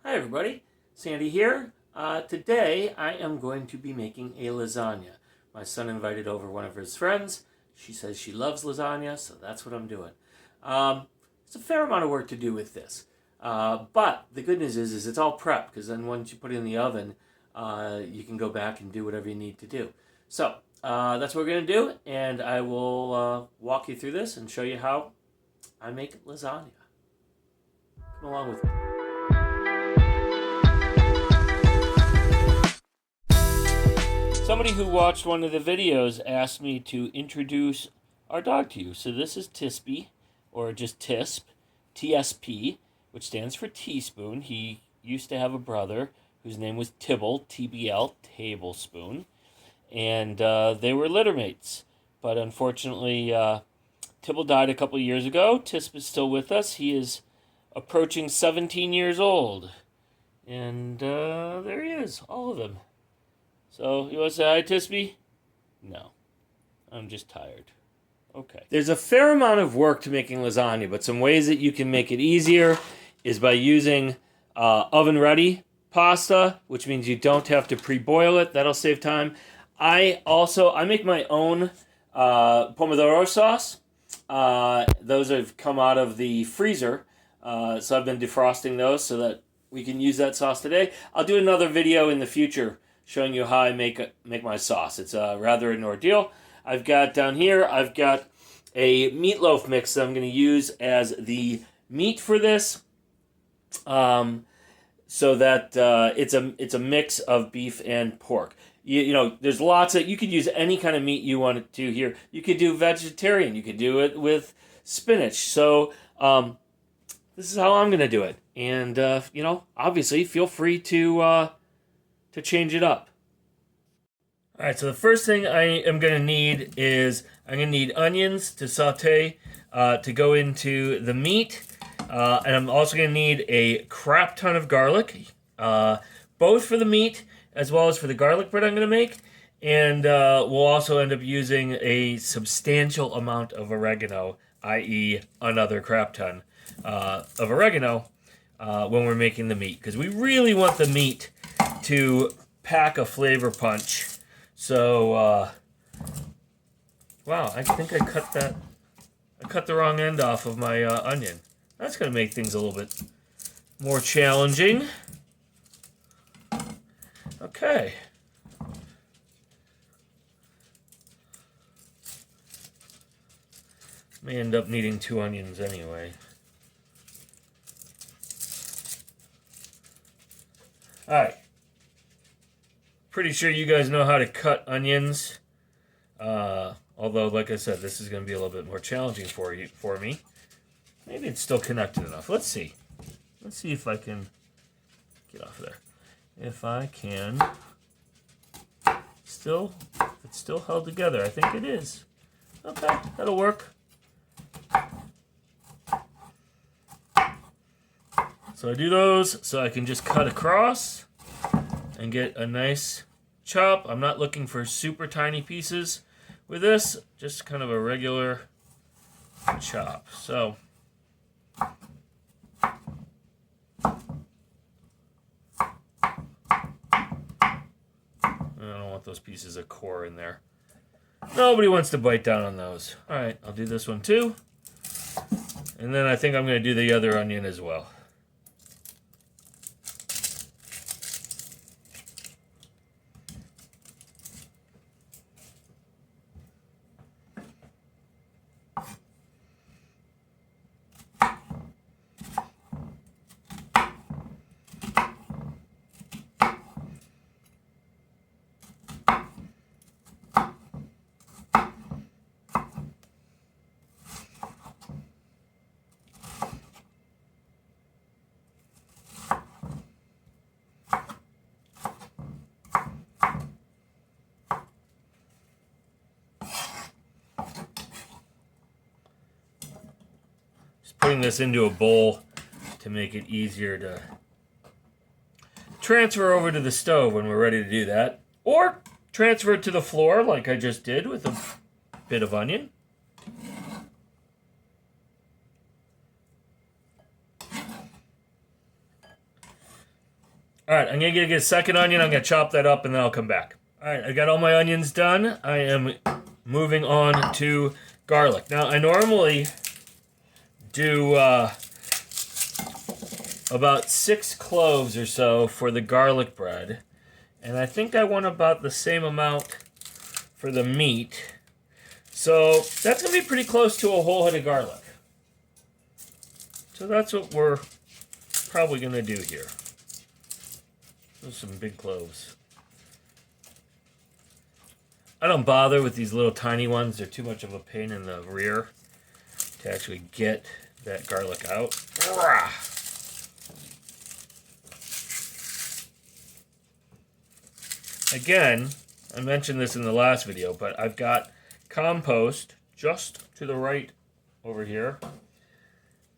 Hi everybody, Sandy here. Today I am going to be making a lasagna. My son invited over one of his friends. She says she loves lasagna, so that's what I'm doing. It's a fair amount of work to do with this. But the good news is it's all prepped, because then once you put it in the oven, you can go back and do whatever you need to do. So that's what we're going to do, and I will walk you through this and show you how I make lasagna. Come along with me. Somebody who watched one of the videos asked me to introduce our dog to you. So this is Tispy, or just Tisp, TSP, which stands for teaspoon. He used to have a brother whose name was Tibble, TBL, tablespoon. And they were littermates. But unfortunately, Tibble died a couple years ago. Tisp is still with us. He is approaching 17 years old. And there he is, all of them. So, you want to say hi, Tispy? No. I'm just tired. Okay. There's a fair amount of work to making lasagna, but some ways that you can make it easier is by using oven-ready pasta, which means you don't have to pre-boil it. That'll save time. I make my own pomodoro sauce. Those have come out of the freezer, so I've been defrosting those so that we can use that sauce today. I'll do another video in the future showing you how I make my sauce. It's rather an ordeal. I've got down here, I've got a meatloaf mix that I'm going to use as the meat for this, so that it's a mix of beef and pork. You know, there's lots of, you could use any kind of meat you want to here. You could do vegetarian. You could do it with spinach. So this is how I'm going to do it. And, you know, obviously feel free to change it up. All right, so the first thing I am going to need is I'm going to need onions to saute to go into the meat. And I'm also going to need a crap ton of garlic, both for the meat as well as for the garlic bread I'm going to make. And we'll also end up using a substantial amount of oregano, i.e. another crap ton of oregano when we're making the meat. Because we really want the meat to pack a flavor punch. So, wow, I think I cut the wrong end off of my onion. That's going to make things a little bit more challenging. Okay. May end up needing 2 onions anyway. Alright. Pretty sure you guys know how to cut onions. Although, like I said, this is going to be a little bit more challenging for me. Maybe it's still connected enough. Let's see. Let's see if I can get off of there. If I can still, if it's still held together. I think it is. Okay, that'll work. So I do those so I can just cut across and get a nice chop. I'm not looking for super tiny pieces with this, just kind of a regular chop. So I don't want those pieces of core in there. Nobody wants to bite down on those. All right, I'll do this one too. And then I think I'm going to do the other onion as well. Putting this into a bowl to make it easier to transfer over to the stove when we're ready to do that. Or transfer it to the floor like I just did with a bit of onion. All right, I'm going to get a second onion. I'm going to chop that up, and then I'll come back. All right, I got all my onions done. I am moving on to garlic. Now, I normally do about 6 cloves or so for the garlic bread. And I think I want about the same amount for the meat. So that's going to be pretty close to a whole head of garlic. So that's what we're probably going to do here. Those are some big cloves. I don't bother with these little tiny ones. They're too much of a pain in the rear to actually get that garlic out. Again, I mentioned this in the last video, but I've got compost just to the right over here.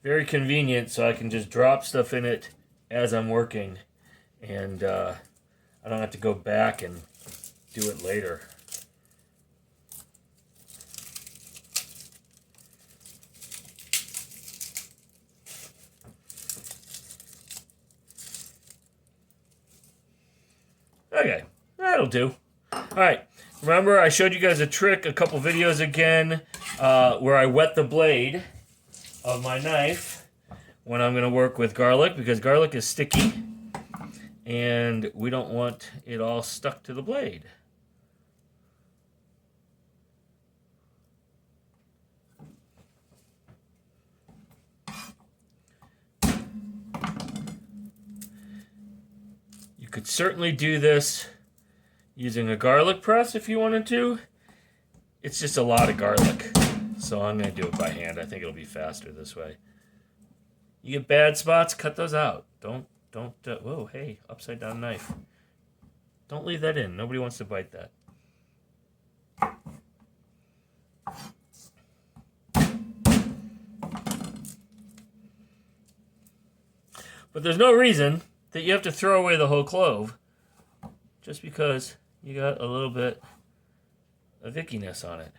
Very convenient, so I can just drop stuff in it as I'm working, and I don't have to go back and do it later. Okay, that'll do. All right, remember I showed you guys a trick a couple videos again where I wet the blade of my knife when I'm going to work with garlic, because garlic is sticky and we don't want it all stuck to the blade. You could certainly do this using a garlic press if you wanted to. It's just a lot of garlic, so I'm going to do it by hand. I think it'll be faster this way. You get bad spots, cut those out. Don't, whoa, hey, upside down knife. Don't leave that in. Nobody wants to bite that. But there's no reason that you have to throw away the whole clove just because you got a little bit of ickiness on it.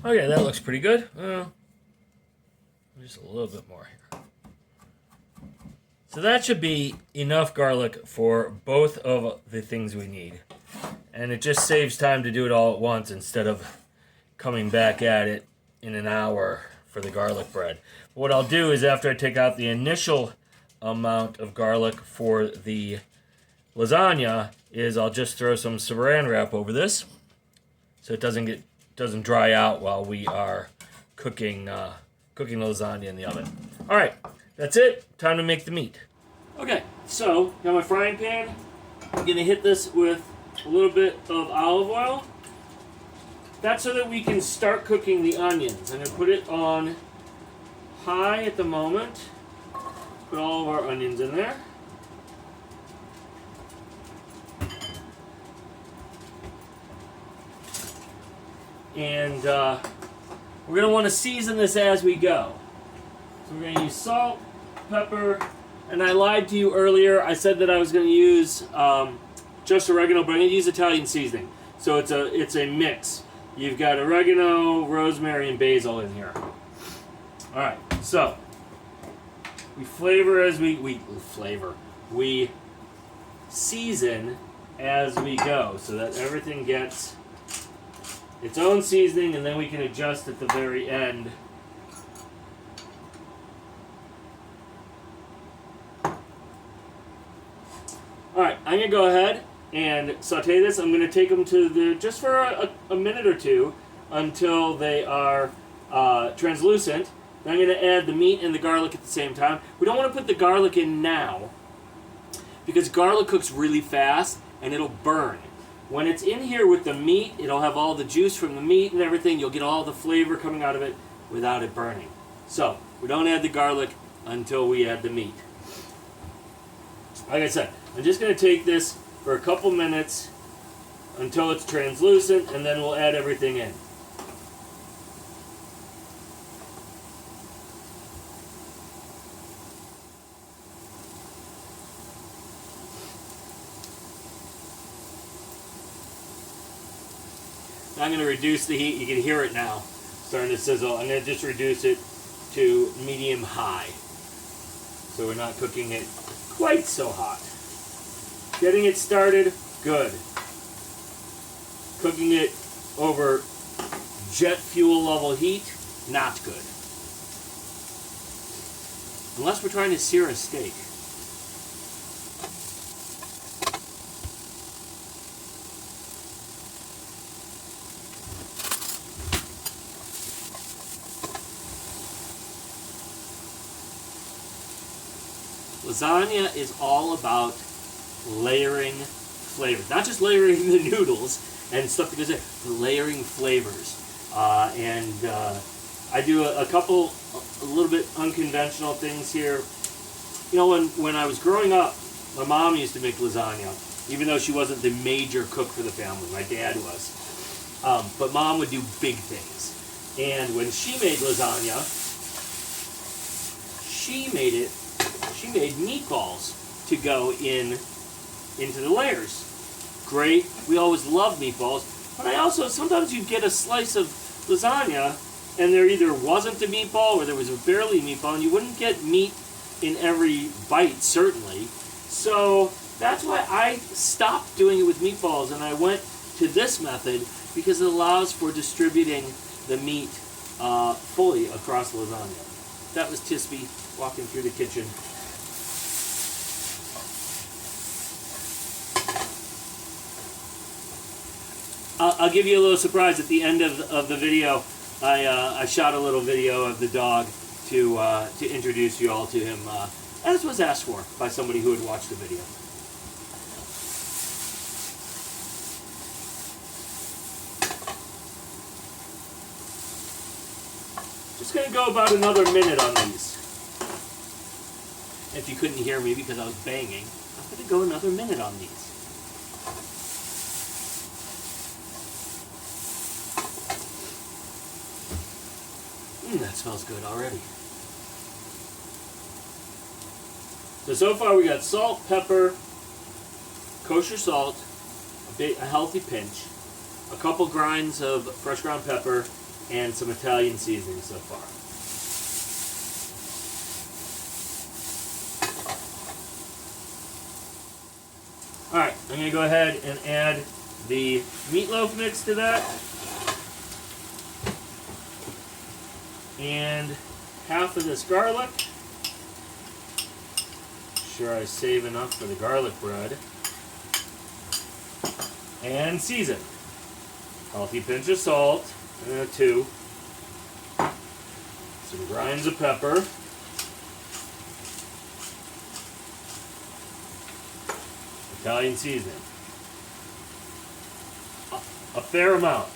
Okay, that looks pretty good. Just a little bit more here. So that should be enough garlic for both of the things we need. And it just saves time to do it all at once instead of coming back at it in an hour for the garlic bread. What I'll do is after I take out the initial amount of garlic for the lasagna is I'll just throw some saran wrap over this so it doesn't dry out while we are cooking the lasagna in the oven. All right, that's it. Time to make the meat. Okay, so got my frying pan. I'm gonna hit this with a little bit of olive oil. That's so that we can start cooking the onions. I'm gonna put it on high at the moment. Put all of our onions in there. And we're going to want to season this as we go. So we're going to use salt, pepper, and I lied to you earlier. I said that I was going to use just oregano, but I'm going to use Italian seasoning. So it's a mix. You've got oregano, rosemary, and basil in here. All right, so we flavor as we season as we go so that everything gets its own seasoning, and then we can adjust at the very end. Alright, I'm going to go ahead and saute this. I'm going to take them to just for a minute or two until they are translucent. Then I'm going to add the meat and the garlic at the same time. We don't want to put the garlic in now because garlic cooks really fast and it'll burn. When it's in here with the meat, it'll have all the juice from the meat and everything. You'll get all the flavor coming out of it without it burning. So, we don't add the garlic until we add the meat. Like I said, I'm just going to take this for a couple minutes until it's translucent, and then we'll add everything in. I'm going to reduce the heat. You can hear it now starting to sizzle. I'm going to just reduce it to medium-high so we're not cooking it quite so hot. Getting it started, good. Cooking it over jet fuel level heat, not good. Unless we're trying to sear a steak. Lasagna is all about layering flavors. Not just layering the noodles and stuff that goes in, but layering flavors. I do a little bit unconventional things here. You know, when I was growing up, my mom used to make lasagna, even though she wasn't the major cook for the family. My dad was. But mom would do big things. And when she made lasagna, she made meatballs to go into the layers. Great. We always loved meatballs. But I also, sometimes you'd get a slice of lasagna and there either wasn't a meatball or there was barely a meatball, and you wouldn't get meat in every bite, certainly. So that's why I stopped doing it with meatballs and I went to this method because it allows for distributing the meat fully across the lasagna. That was Tisby walking through the kitchen. I'll give you a little surprise at the end of the video. I shot a little video of the dog to introduce you all to him, as was asked for by somebody who had watched the video. Just going to go about another minute on these. If you couldn't hear me because I was banging, I'm going to go another minute on these. That smells good already. So far we got salt, pepper, kosher salt, a healthy pinch, a couple grinds of fresh ground pepper, and some Italian seasoning so far. Alright, I'm going to go ahead and add the meatloaf mix to that. And half of this garlic. Sure I save enough for the garlic bread. And season. Healthy pinch of salt, 2. Some grinds of pepper. Italian seasoning. A fair amount.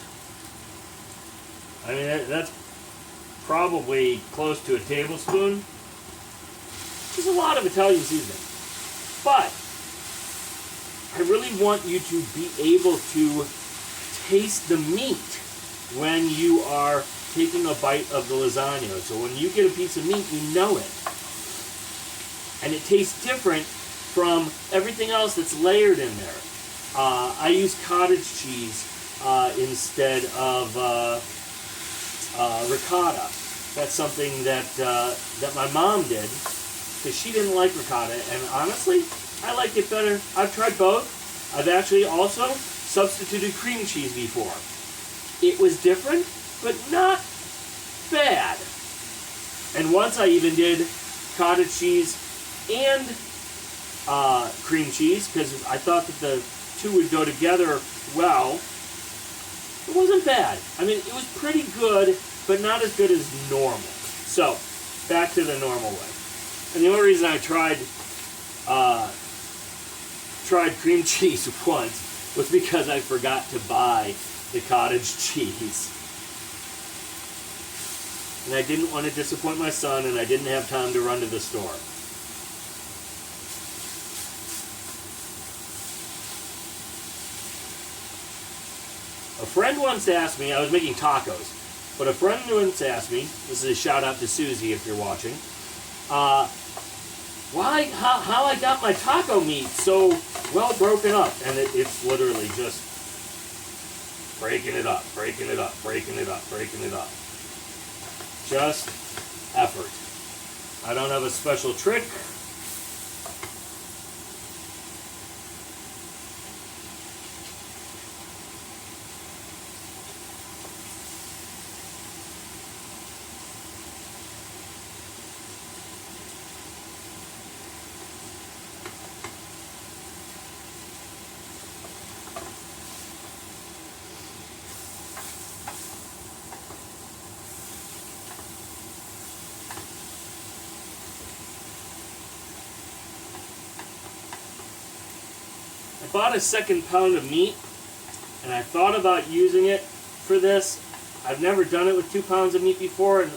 I mean, that's probably close to a tablespoon. There's a lot of Italian seasoning. But I really want you to be able to taste the meat when you are taking a bite of the lasagna. So when you get a piece of meat, you know it. And it tastes different from everything else that's layered in there. I use cottage cheese instead of ricotta. That's something that my mom did because she didn't like ricotta, and honestly, I like it better. I've tried both. I've actually also substituted cream cheese before. It was different, but not bad. And once I even did cottage cheese and cream cheese because I thought that the two would go together well. It wasn't bad. I mean, it was pretty good, but not as good as normal. So, back to the normal way. And the only reason I tried cream cheese once was because I forgot to buy the cottage cheese. And I didn't want to disappoint my son, and I didn't have time to run to the store. A friend once asked me, I was making tacos, but a friend once asked me, this is a shout out to Susie if you're watching, how I got my taco meat so well broken up. And it's literally just breaking it up, breaking it up, breaking it up, breaking it up. Just effort. I don't have a special trick. I bought a second pound of meat, and I thought about using it for this. I've never done it with 2 pounds of meat before, and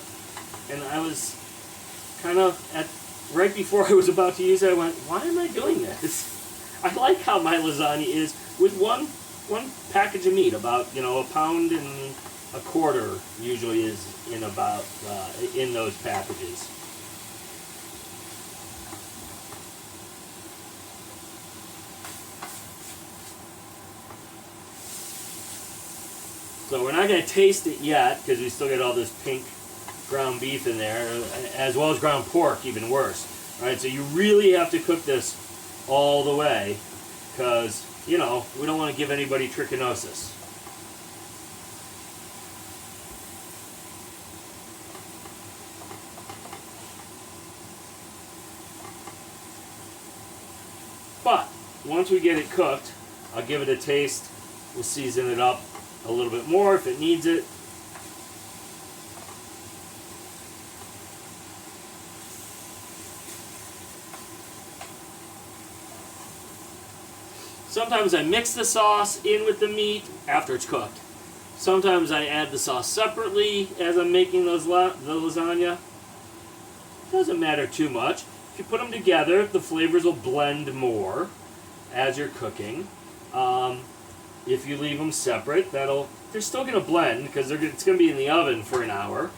I was kind of right before I was about to use it, I went, why am I doing this? I like how my lasagna is with one package of meat, about, a pound and a quarter usually is in those packages. So we're not going to taste it yet because we still get all this pink ground beef in there, as well as ground pork, even worse. All right, so you really have to cook this all the way because, we don't want to give anybody trichinosis. But once we get it cooked, I'll give it a taste. We'll season it up a little bit more if it needs it. Sometimes I mix the sauce in with the meat after it's cooked. Sometimes I add the sauce separately as I'm making the lasagna. Doesn't matter too much. If you put them together, the flavors will blend more as you're cooking. If you leave them separate, they're still going to blend because it's going to be in the oven for an hour.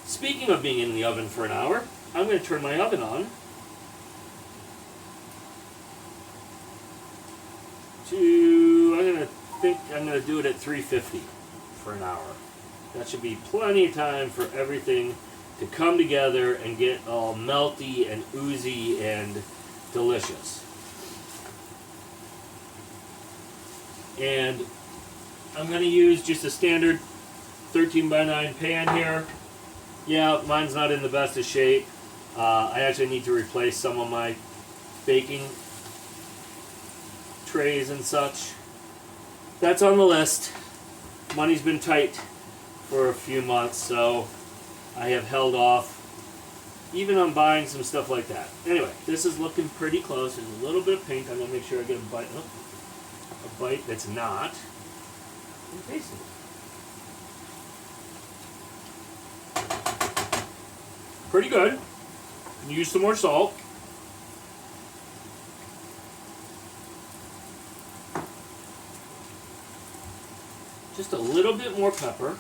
Speaking of being in the oven for an hour, I'm going to turn my oven on. I'm gonna do it at 350 for an hour. That should be plenty of time for everything to come together and get all melty and oozy and delicious. And I'm going to use just a standard 13 by 9 pan here. Yeah, mine's not in the best of shape. I actually need to replace some of my baking trays and such. That's on the list. Money's been tight for a few months, so I have held off even on buying some stuff like that. Anyway, this is looking pretty close. There's a little bit of pink. I'm going to make sure I get a bite. Oh, a bite that's not. I'm tasting it. Pretty good. Use some more salt. Just a little bit more pepper.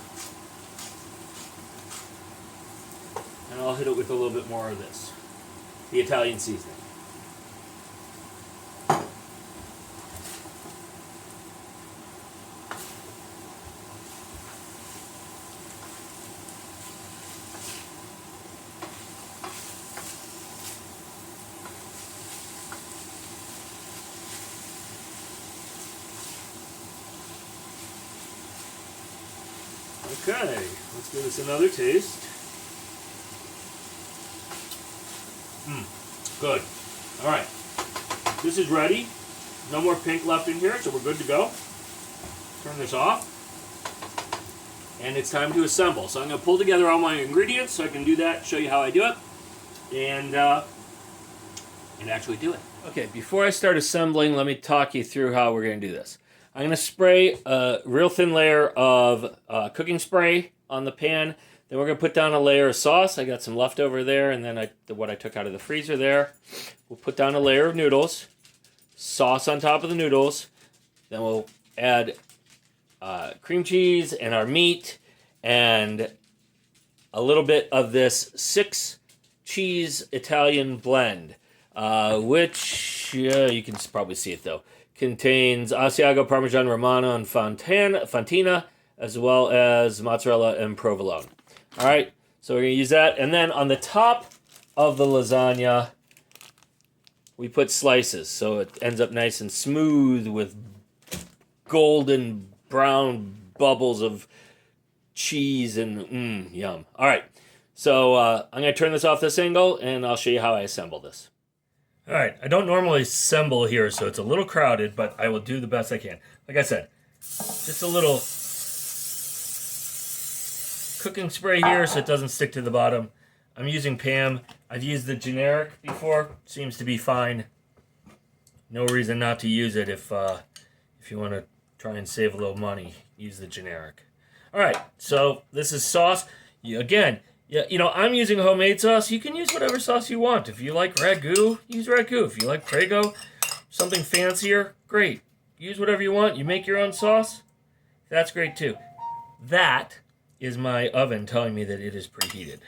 And I'll hit it with a little bit more of this, the Italian seasoning. Okay, let's give this another taste. Good. All right, this is ready. No more pink left in here, so we're good to go. Turn this off. And it's time to assemble. So I'm going to pull together all my ingredients so I can do that, show you how I do it, and actually do it. Okay, before I start assembling, let me talk you through how we're going to do this. I'm going to spray a real thin layer of cooking spray on the pan. Then we're going to put down a layer of sauce. I got some leftover there, and then what I took out of the freezer there. We'll put down a layer of noodles, sauce on top of the noodles. Then we'll add cream cheese and our meat and a little bit of this 6 cheese Italian blend, which you can probably see it though. Contains Asiago, Parmesan Romano, and Fontina, as well as mozzarella and provolone. All right, so we're going to use that. And then on the top of the lasagna, we put slices, so it ends up nice and smooth with golden brown bubbles of cheese and yum. All right, so I'm going to turn this off this angle, and I'll show you how I assemble this. All right, I don't normally assemble here, so it's a little crowded, but I will do the best I can. Like I said, just a little cooking spray here so it doesn't stick to the bottom. I'm using Pam. I've used the generic before. Seems to be fine. No reason not to use it if you want to try and save a little money. Use the generic. All right, so this is sauce. Again, yeah, I'm using homemade sauce. You can use whatever sauce you want. If you like ragu, use ragu. If you like Prego, something fancier, great. Use whatever you want. You make your own sauce. That's great too. That is my oven telling me that it is preheated.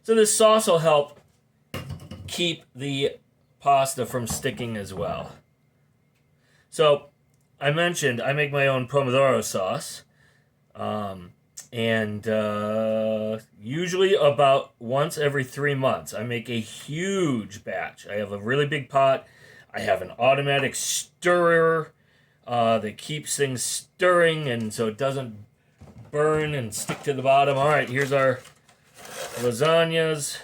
So this sauce will help keep the pasta from sticking as well. So I mentioned I make my own pomodoro sauce. And usually about once every 3 months, I make a huge batch. I have a really big pot. I have an automatic stirrer that keeps things stirring, and so it doesn't burn and stick to the bottom. All right, here's our lasagnas.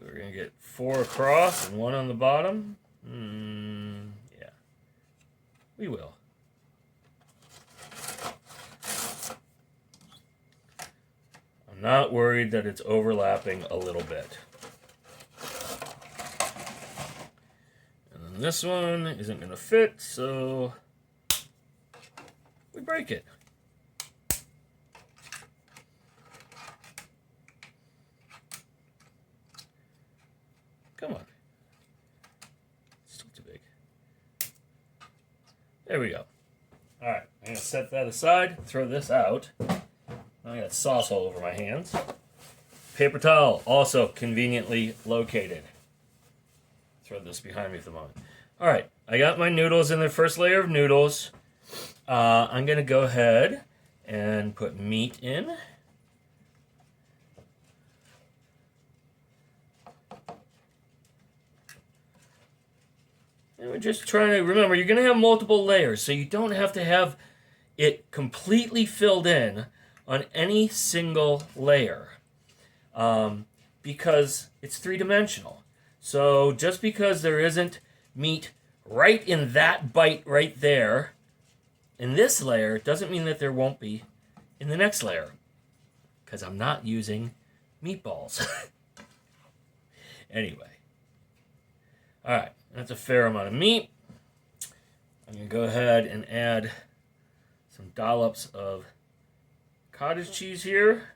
We're going to get 4 across and 1 on the bottom. Yeah, we will. I'm not worried that it's overlapping a little bit. And then this one isn't going to fit, so we break it. Come on. It's still too big. There we go. All right, I'm going to set that aside, throw this out. I got sauce all over my hands. Paper towel, also conveniently located. throw this behind me for the moment. All right, I got my noodles in the first layer of noodles. I'm going to go ahead and put meat in. And we're just trying to remember, you're going to have multiple layers, so you don't have to have it completely filled in on any single layer because it's three-dimensional. So just because there isn't meat right in that bite right there in this layer doesn't mean that there won't be in the next layer, because I'm not using meatballs. Anyway. All right, that's a fair amount of meat. I'm going to go ahead and add some dollops of cottage cheese here.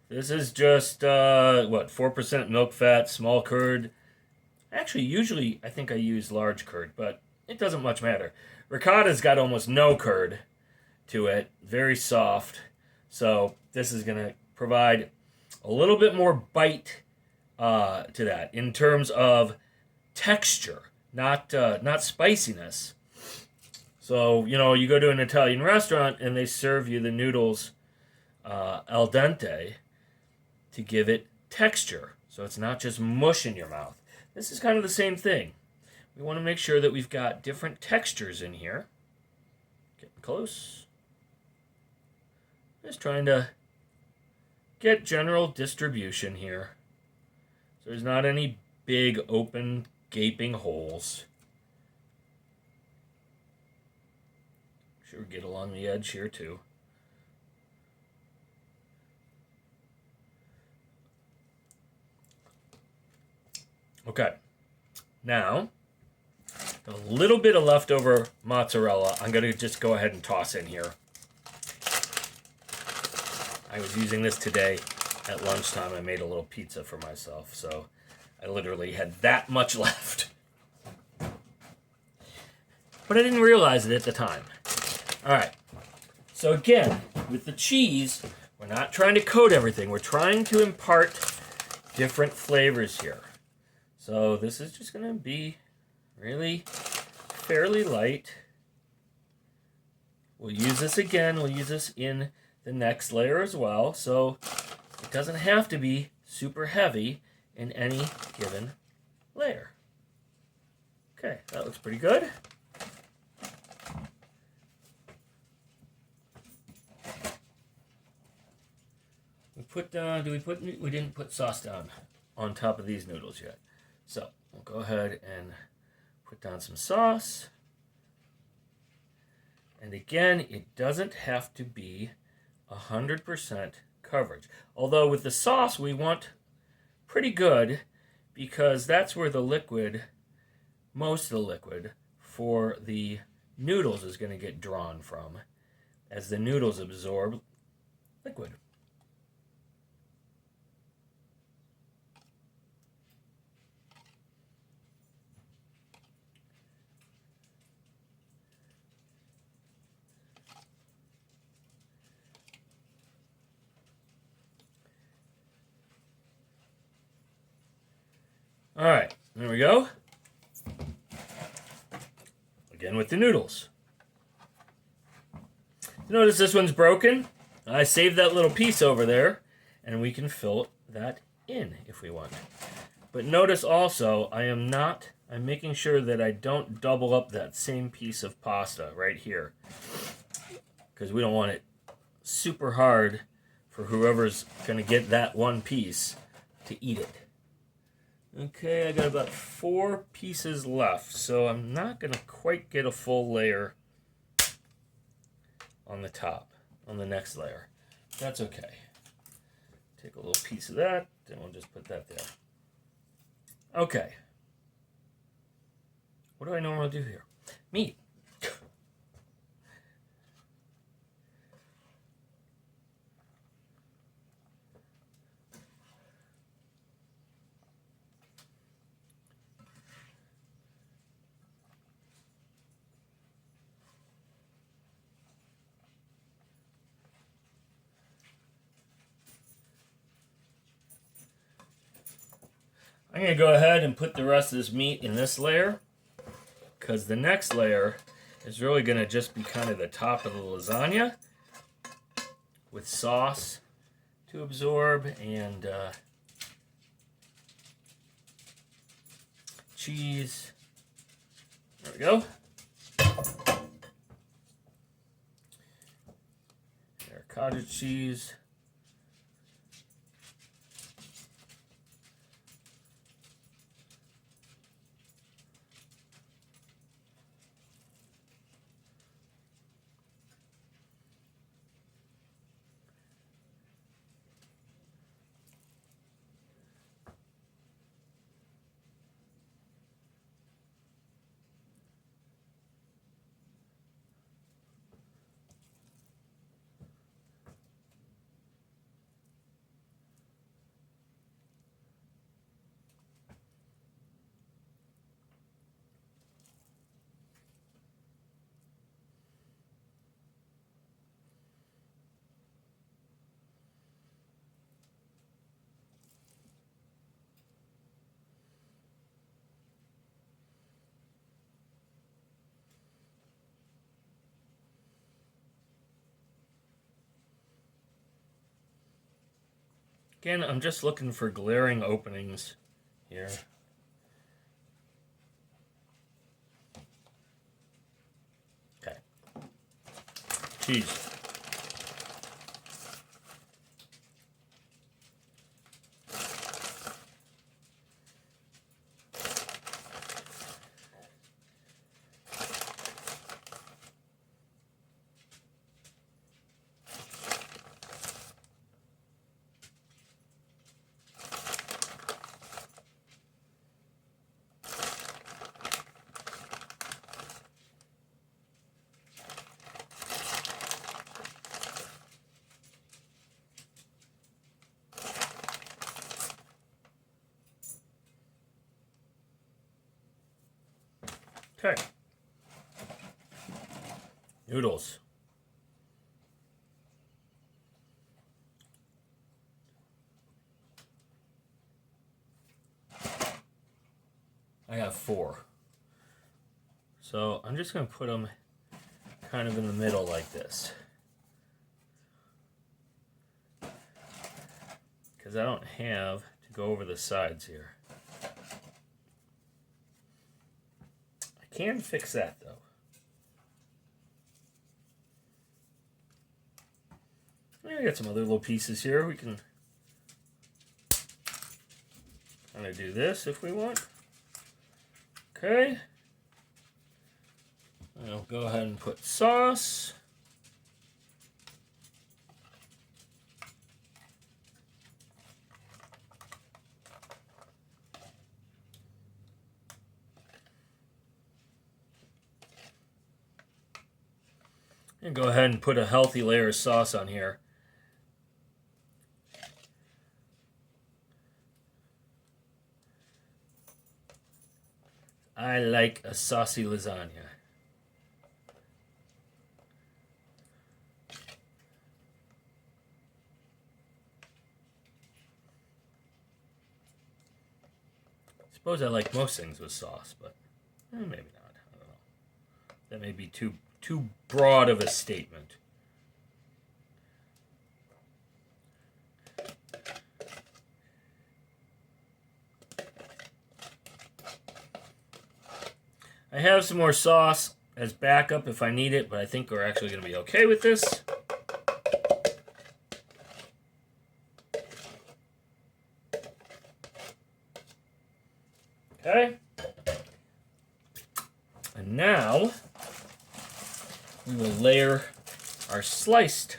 This is just, 4% milk fat, small curd. Actually, usually I think I use large curd, but it doesn't much matter. Ricotta's got almost no curd to it, very soft. So this is going to provide a little bit more bite to that in terms of texture, not spiciness. So, you go to an Italian restaurant and they serve you the noodles al dente to give it texture. So it's not just mush in your mouth. This is kind of the same thing. We want to make sure that we've got different textures in here. Getting close. Just trying to get general distribution here. So there's not any big, open, gaping holes. Sure, get along the edge here too. Okay. Now, a little bit of leftover mozzarella, I'm going to just go ahead and toss in here. I was using this today at lunchtime. I made a little pizza for myself, so I literally had that much left. But I didn't realize it at the time. All right. So again, with the cheese, we're not trying to coat everything. We're trying to impart different flavors here. So this is just going to be really fairly light. We'll use this again. We'll use this in the next layer as well. So it doesn't have to be super heavy in any given layer. Okay, that looks pretty good. We didn't put sauce down on top of these noodles yet. So we'll go ahead and put down some sauce. And again, it doesn't have to be 100% coverage. Although with the sauce, we want pretty good because that's where the liquid, most of the liquid for the noodles is going to get drawn from as the noodles absorb liquid. All right, there we go. Again with the noodles. Notice this one's broken. I saved that little piece over there, and we can fill that in if we want. But notice also, I'm making sure that I don't double up that same piece of pasta right here, because we don't want it super hard for whoever's going to get that one piece to eat it. Okay, I got about 4 pieces left, so I'm not going to quite get a full layer on the top, on the next layer. That's okay. Take a little piece of that, then we'll just put that there. Okay. What do I normally do here? Meat. I'm going to go ahead and put the rest of this meat in this layer, because the next layer is really going to just be kind of the top of the lasagna with sauce to absorb and cheese. There we go. There, cottage cheese. Again, I'm just looking for glaring openings here. Okay. Cheese. Okay. Noodles. I have 4. So I'm just going to put them kind of in the middle like this, because I don't have to go over the sides here. I can fix that though. I got some other little pieces here. We can kind of do this if we want. Okay. I'll go ahead and put sauce. And go ahead and put a healthy layer of sauce on here. I like a saucy lasagna. Suppose I like most things with sauce, but maybe not. I don't know. That may be too broad of a statement. I have some more sauce as backup if I need it, but I think we're actually going to be okay with this. Okay. And now we will layer our sliced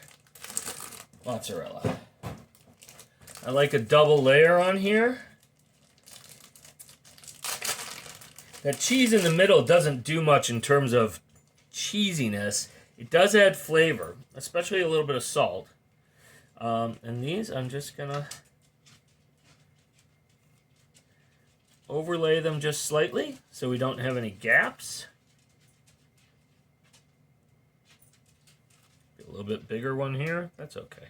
mozzarella. I like a double layer on here. That cheese in the middle doesn't do much in terms of cheesiness. It does add flavor, especially a little bit of salt. And these I'm just gonna overlay them just slightly so we don't have any gaps. A little bit bigger one here, that's okay.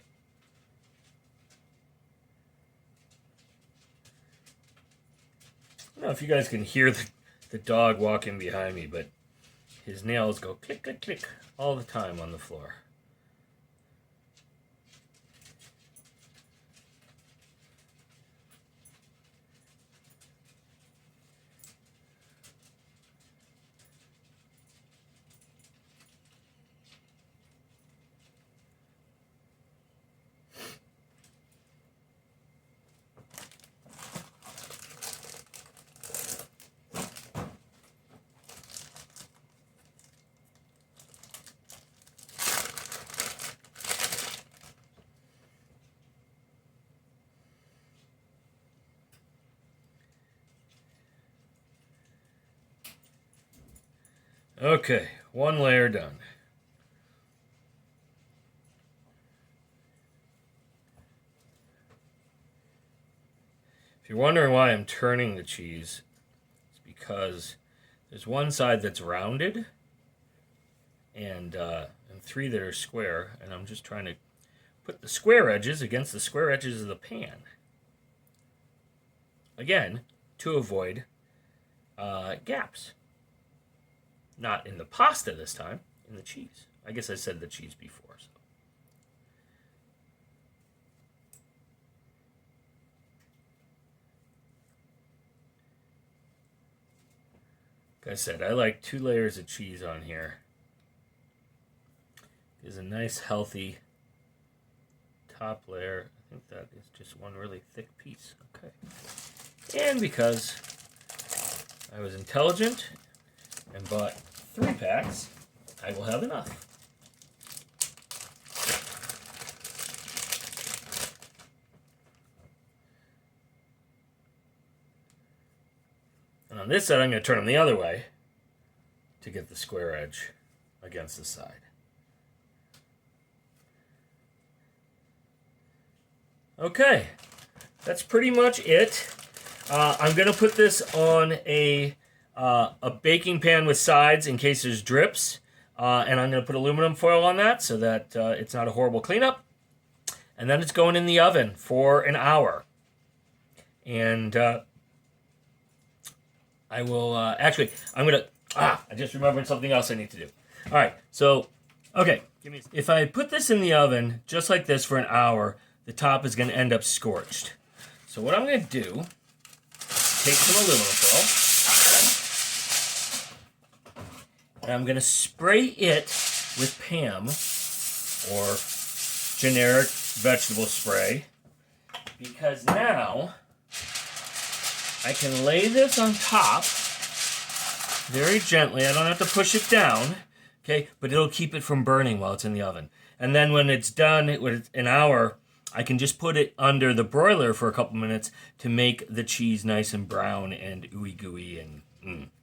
know if you guys can hear the dog walking behind me, but his nails go click, click, click all the time on the floor. Okay, one layer done. If you're wondering why I'm turning the cheese, it's because there's one side that's rounded and 3 that are square, and I'm just trying to put the square edges against the square edges of the pan. Again, to avoid gaps. Not in the pasta this time, in the cheese. I guess I said the cheese before. So. Like I said, I like 2 layers of cheese on here. Gives a nice, healthy top layer. I think that is just one really thick piece. Okay. And because I was intelligent and bought 3 packs, I will have enough. And on this side, I'm going to turn them the other way to get the square edge against the side. Okay, that's pretty much it. I'm going to put this on a baking pan with sides in case there's drips. And I'm going to put aluminum foil on that so that it's not a horrible cleanup. And then it's going in the oven for an hour. And I will, actually, I'm going to, I just remembered something else I need to do. All right, so, okay. If I put this in the oven just like this for an hour, the top is going to end up scorched. So what I'm going to do, take some aluminum foil. And I'm going to spray it with Pam, or generic vegetable spray, because now I can lay this on top very gently. I don't have to push it down, okay? But it'll keep it from burning while it's in the oven. And then when it's done, with an hour, I can just put it under the broiler for a couple minutes to make the cheese nice and brown and ooey gooey and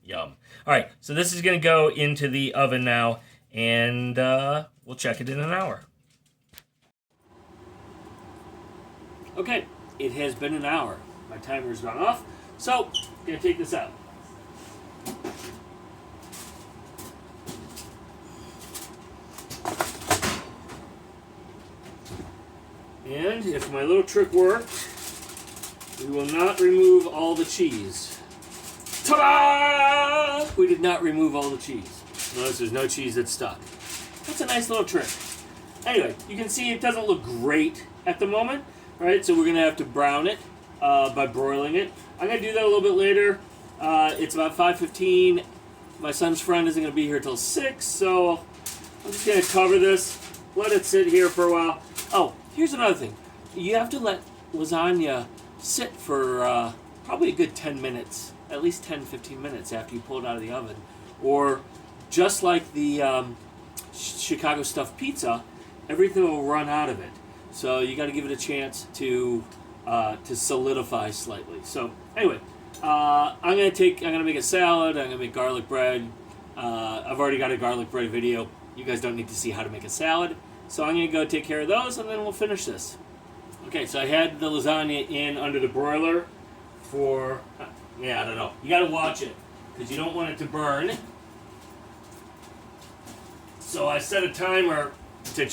yum. All right, so this is going to go into the oven now, and we'll check it in an hour. Okay, it has been an hour. My timer's gone off, so I'm going to take this out. And if my little trick worked, we will not remove all the cheese. Ta-da! We did not remove all the cheese. Notice there's no cheese that's stuck. That's a nice little trick. Anyway, you can see it doesn't look great at the moment, right? So we're going to have to brown it by broiling it. I'm going to do that a little bit later. It's about 5:15. My son's friend isn't going to be here till 6, so I'm just going to cover this, let it sit here for a while. Oh, here's another thing. You have to let lasagna sit for probably a good 10 minutes, at least 10-15 minutes after you pull it out of the oven. Or just like the Chicago stuffed pizza, everything will run out of it. So you got to give it a chance to solidify slightly. So anyway, I'm gonna make a salad. I'm gonna make garlic bread. I've already got a garlic bread video. You guys don't need to see how to make a salad. So I'm gonna go take care of those, and then we'll finish this. Okay, so I had the lasagna in under the broiler for, I don't know. You gotta watch it, because you don't want it to burn. So I set a timer to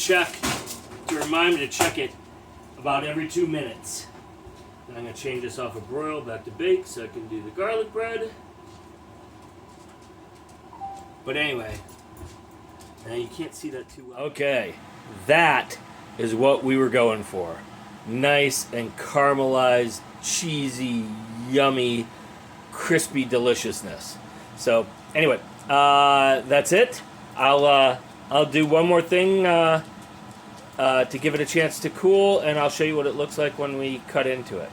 remind me to check it about every 2 minutes. And I'm going to change this off of broil back to bake so I can do the garlic bread. But anyway, now you can't see that too well. Okay, that is what we were going for. Nice and caramelized, cheesy, yummy, crispy deliciousness. So anyway, that's it. I'll do one more thing to give it a chance to cool, and I'll show you what it looks like when we cut into it.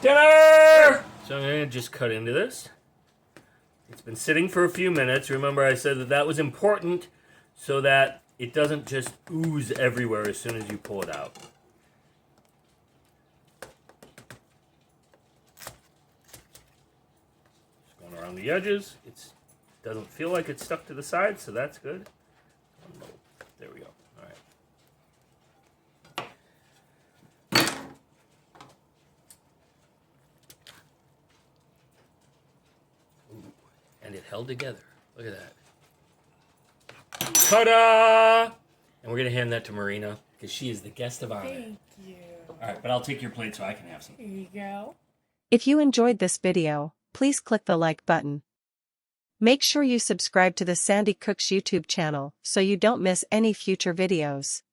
Dinner! So I'm going to just cut into this. It's been sitting for a few minutes. Remember I said that was important so that it doesn't just ooze everywhere as soon as you pull it out. Just going around the edges. It doesn't feel like it's stuck to the side, so that's good. There we go. All right. Ooh, and it held together. Look at that. Ta-da! And we're going to hand that to Marina because she is the guest of honor. Thank you. All right, but I'll take your plate so I can have some. Here you go. If you enjoyed this video, please click the like button. Make sure you subscribe to the Sandi Cooks YouTube channel so you don't miss any future videos.